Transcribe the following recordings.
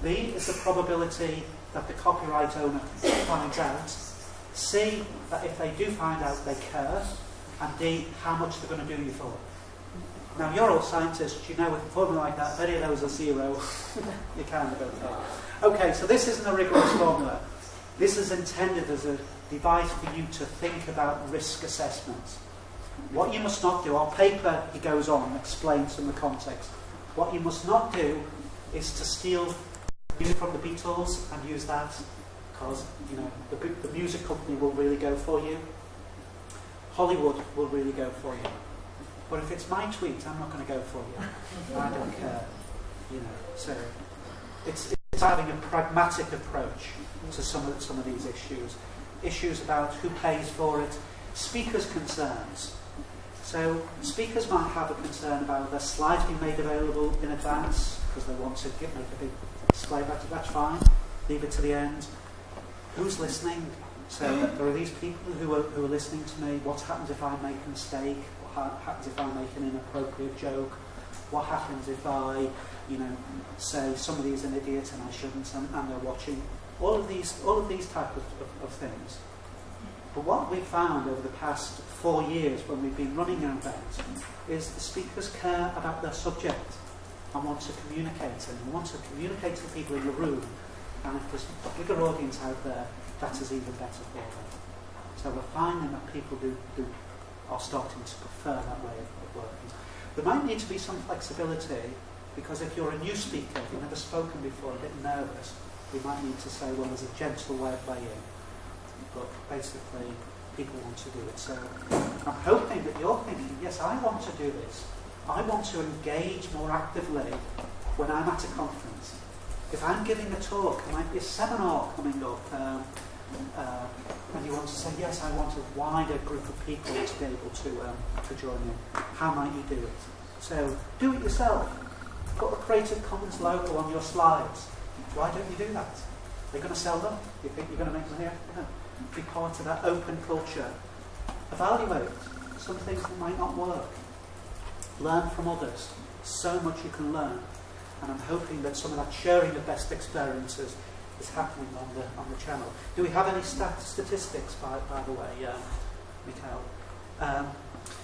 B is the probability that the copyright owner finds out. C, that if they do find out, they care. And D, how much they're going to do you for. Now, you're all scientists, you know with a formula like that, if any of those are zero, you kind of don't care. Okay, so this isn't a rigorous formula. This is intended as a device for you to think about risk assessments. What you must not do, our paper, he goes on, explains some of the context. What you must not do is to steal music from the Beatles and use that, because the music company will really go for you. Hollywood will really go for you. But if it's my tweet, I'm not going to go for you. I don't care. So it's having a pragmatic approach to some of these issues. Issues about who pays for it, speakers' concerns. So speakers might have a concern about their slides being made available in advance because they want to make a big display about it. That's fine. Leave it to the end. Who's listening? So there are these people who are listening to me. What happens if I make a mistake? What happens if I make an inappropriate joke? What happens if I, say somebody's an idiot and I shouldn't, and they're watching? All of these type of things. But what we've found over the past 4 years when we've been running our events is the speakers care about their subject and want to communicate, and want to communicate to the people in the room. And if there's a bigger audience out there, that is even better for them. So we're finding that people are starting to prefer that way of working. There might need to be some flexibility, because if you're a new speaker, if you've never spoken before, a bit nervous, we might need to say, well, there's a gentle way of playing. But basically, people want to do it. So I'm hoping that you're thinking, yes, I want to do this. I want to engage more actively when I'm at a conference. If I'm giving a talk, there might be a seminar coming up, and you want to say, yes, I want a wider group of people to be able to join in. How might you do it? So do it yourself. Put a Creative Commons logo on your slides. Why don't you do that? Are you going to sell them? You think you're going to make money out of them? Be part of that open culture. Evaluate some things that might not work. Learn from others. So much you can learn. And I'm hoping that some of that sharing of best experiences is happening on the channel. Do we have any statistics, by the way, Mikhail?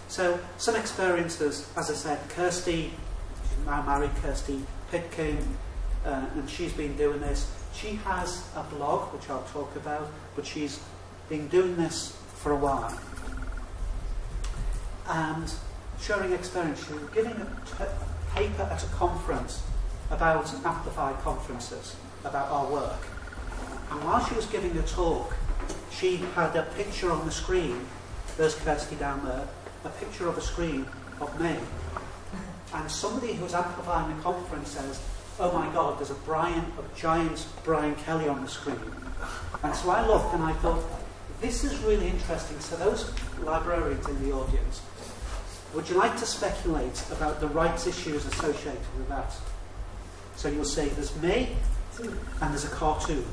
So some experiences, as I said, Kirsty, she's now married, Kirsty Pitkin, and she's been doing this. She has a blog, which I'll talk about, but she's been doing this for a while. And sharing experience, she was giving a paper at a conference about amplified conferences, about our work. And while she was giving a talk, she had a picture on the screen, there's Kirsty down there, a picture of a screen of me. And somebody who was amplifying the conference says, oh my God, there's a giant Brian Kelly on the screen. And so I looked and I thought, this is really interesting. So those librarians in the audience, would you like to speculate about the rights issues associated with that? So you'll see there's me and there's a cartoon.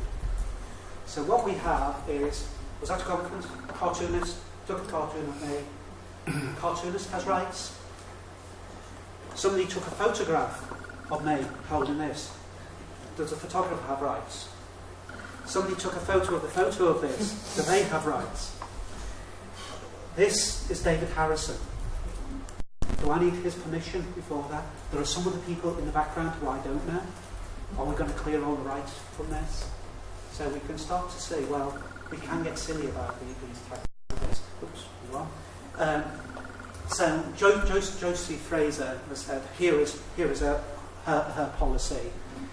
So what we have is, was that a conference? A cartoonist took a cartoon of me. The cartoonist has rights. Somebody took a photograph of me holding this. Does the photographer have rights? Somebody took a photo of this. Do they have rights? This is David Harrison. Do I need his permission before that? There are some of the people in the background who I don't know. Are we going to clear all the rights from this? So we can start to see, well, we can get silly about these types of things. Oops, wrong. So Josie Fraser has said, here is her policy,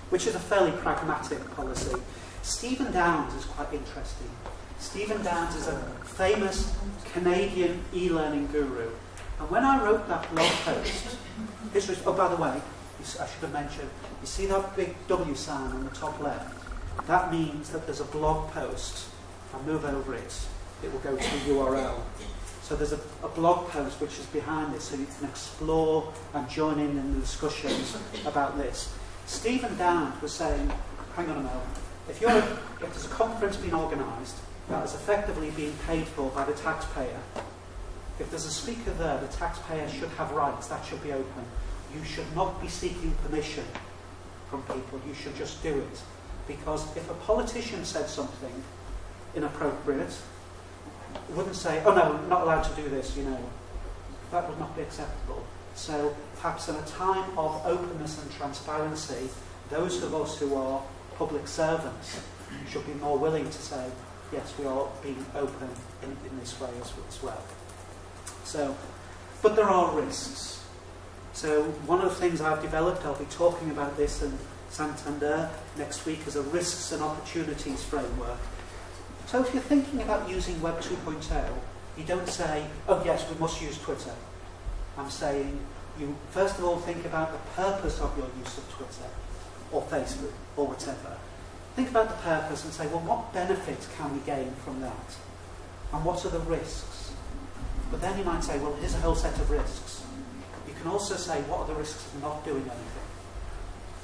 which is a fairly pragmatic policy. Stephen Downes is quite interesting. Stephen Downes is a famous Canadian e-learning guru. And when I wrote that blog post, oh, by the way, I should have mentioned, you see that big W sign on the top left? That means that there's a blog post. If I move over it, it will go to the URL. So there's a blog post which is behind this, so you can explore and join in the discussions about this. Stephen Downes was saying, hang on a moment, if there's a conference being organised that is effectively being paid for by the taxpayer, if there's a speaker there, the taxpayer should have rights, that should be open. You should not be seeking permission from people, you should just do it. Because if a politician said something inappropriate, it wouldn't say, oh no, not allowed to do this, you know. That would not be acceptable. So perhaps in a time of openness and transparency, those of us who are public servants should be more willing to say, yes, we are being open in this way as well. So, but there are risks. So one of the things I've developed, I'll be talking about this in Santander next week, is a risks and opportunities framework. So if you're thinking about using Web 2.0, you don't say, oh yes, we must use Twitter. I'm saying you first of all think about the purpose of your use of Twitter or Facebook or whatever. Think about the purpose and say, well, what benefit can we gain from that? And what are the risks? But then you might say, well, here's a whole set of risks. You can also say, what are the risks of not doing anything?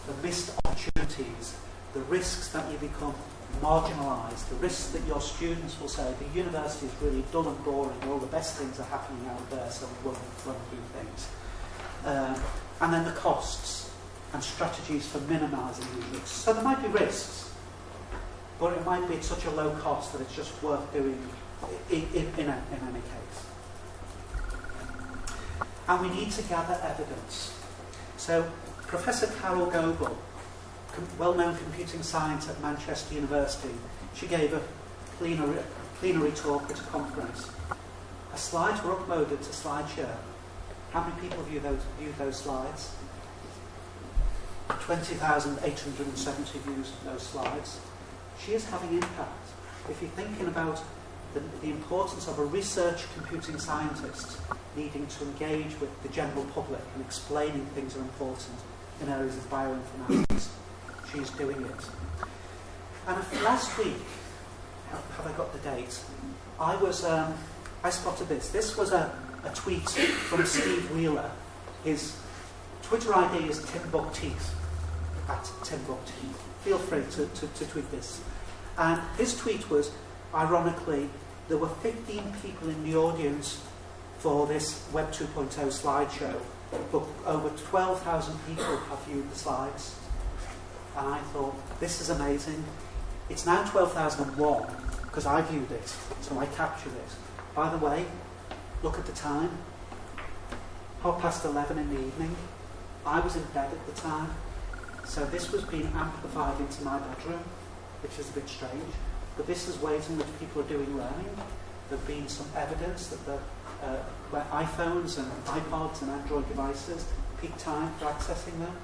The missed opportunities, the risks that you become marginalised, the risks that your students will say, the university is really dull and boring, all the best things are happening out there, so we won't do things. And then the costs and strategies for minimising these risks. So there might be risks, but it might be at such a low cost that it's just worth doing in any case. And we need to gather evidence. So Professor Carol Goebel, well-known computing science at Manchester University, she gave a plenary talk at a conference. Her slides were uploaded to SlideShare. How many people viewed those slides? 20,870 views of those slides. She is having impact. If you're thinking about the importance of a research computing scientist needing to engage with the general public and explaining things are important in areas of bioinformatics, she's doing it. And last week, have I got the date? I spotted this. This was a tweet from Steve Wheeler. His Twitter ID is Timbukteeth, at Timbukteeth. Feel free to tweet this. And his tweet was, ironically, there were 15 people in the audience for this Web 2.0 slideshow, but over 12,000 people have viewed the slides. And I thought, this is amazing. It's now 12,001 because I viewed it, so I captured it. By the way, look at the time. 11:30 in the evening. I was in bed at the time, so this was being amplified into my bedroom, which is a bit strange. But this is ways in which people are doing learning. There have been some evidence that the iPhones and iPods and Android devices, peak time for accessing them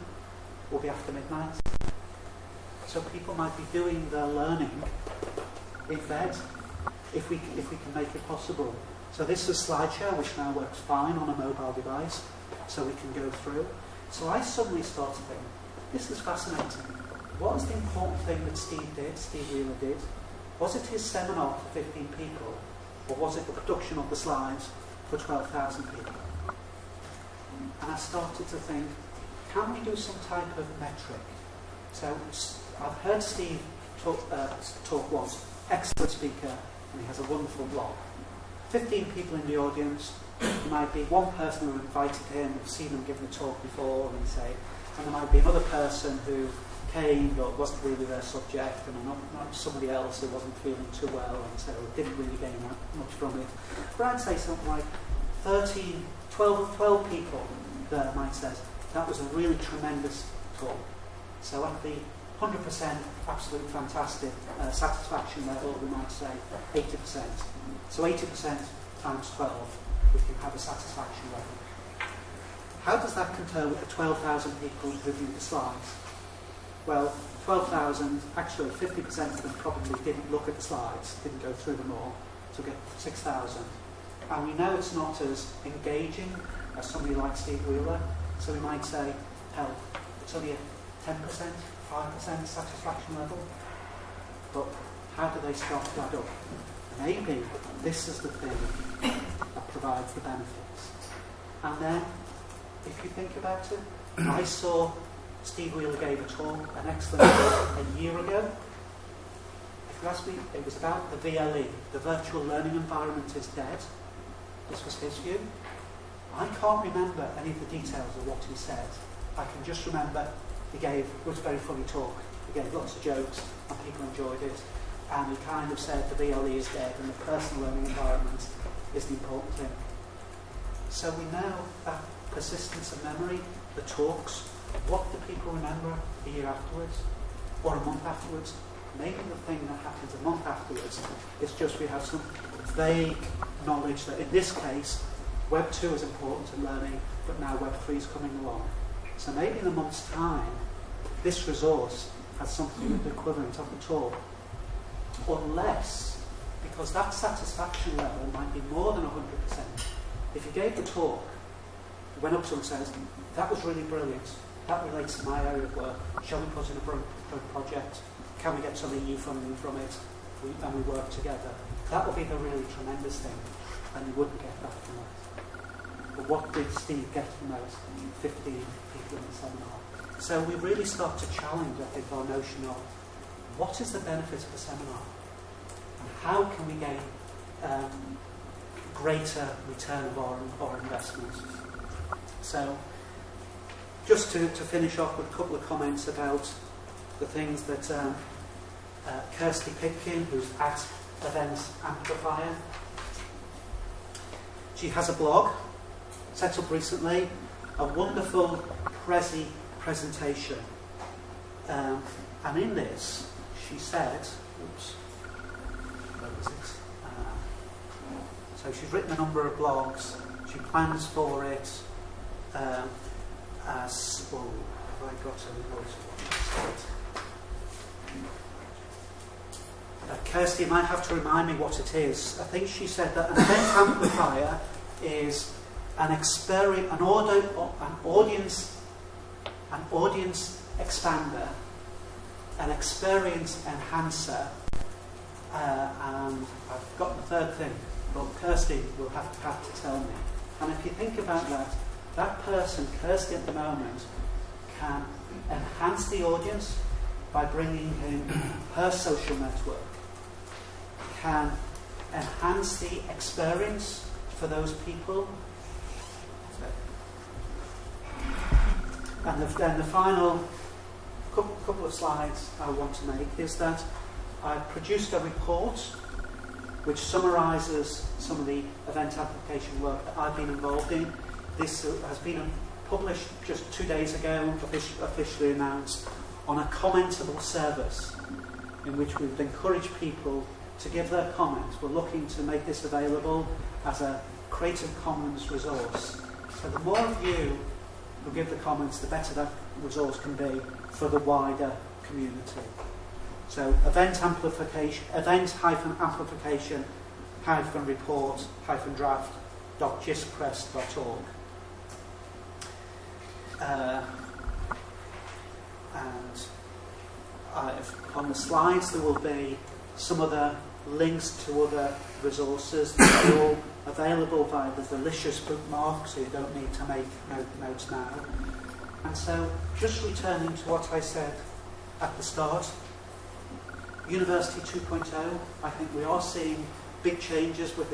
will be after midnight. So people might be doing their learning in bed if we can make it possible. So this is SlideShare, which now works fine on a mobile device, so we can go through. So I suddenly started to think, this is fascinating. What was the important thing that Steve Wheeler did? Was it his seminar for 15 people, or was it the production of the slides for 12,000 people? And I started to think, can we do some type of metric? So I've heard Steve talk once, excellent speaker, and he has a wonderful blog. 15 people in the audience, there might be one person who invited him, we've seen him giving a talk before, and there might be another person who came but wasn't really their subject, and somebody else who wasn't feeling too well, and so didn't really gain that much from it. But I'd say something like 12 people there might say, that was a really tremendous talk. So at the 100% absolute fantastic satisfaction level, we might say 80%. So 80% times 12, we can have a satisfaction level. How does that compare with the 12,000 people who viewed the slides? Well, 12,000, actually 50% of them probably didn't look at the slides, didn't go through them all, to get 6,000. And we know it's not as engaging as somebody like Steve Wheeler, so we might say, hell, it's only a 10%, 5% satisfaction level. But how do they start to add up? Maybe this is the thing that provides the benefits. And then, if you think about it, I saw Steve Wheeler gave a talk, an excellent talk, a year ago. If you ask me, it was about the VLE, the virtual learning environment is dead. This was his view. I can't remember any of the details of what he said. I can just remember was a very funny talk. He gave lots of jokes and people enjoyed it. And he kind of said the BLE is dead and the personal learning environment is the important thing. So we know that persistence of memory, the talks, what do people remember a year afterwards or a month afterwards? Maybe the thing that happens a month afterwards is just we have some vague knowledge that in this case Web 2 is important in learning, but now Web 3 is coming along. So maybe in a month's time this resource has something with the equivalent of the talk, or less, because that satisfaction level might be more than 100%. If you gave the talk, went up to him and says, that was really brilliant, that relates to my area of work, shall we put in a project, can we get some EU funding from it, and we work together. That would be the really tremendous thing, and you wouldn't get that from us. But what did Steve get from those 15 people in the seminar? So we really start to challenge, I think, our notion of what is the benefit of a seminar, and how can we gain greater return of our investment. So just to finish off with a couple of comments about the things that Kirsty Pitkin, who's at Events Amplifier, she has a blog set up recently, a wonderful presentation, and in this she said, oops, where was it? So she's written a number of blogs. She plans for it as, oh, have I got a note of what she said? Kirsty might have to remind me what it is. I think she said that an event amplifier is an audience expander, an experience enhancer, and I've got the third thing, but Kirsty will have to tell me. And if you think about that person, Kirsty at the moment, can enhance the audience by bringing in her social network, can enhance the experience for those people. And then the final couple of slides I want to make is that I've produced a report which summarises some of the event application work that I've been involved in. This has been published just 2 days ago, officially announced, on a commentable service in which we've encouraged people to give their comments. We're looking to make this available as a Creative Commons resource. So the more of you who give the comments, the better that resource can be for the wider community. So event-amplification-report-draft.gispress.org. And on the slides there will be some other links to other resources that are all available via the delicious bookmark, so you don't need to make notes now. And so, just returning to what I said at the start, University 2.0, I think we are seeing big changes with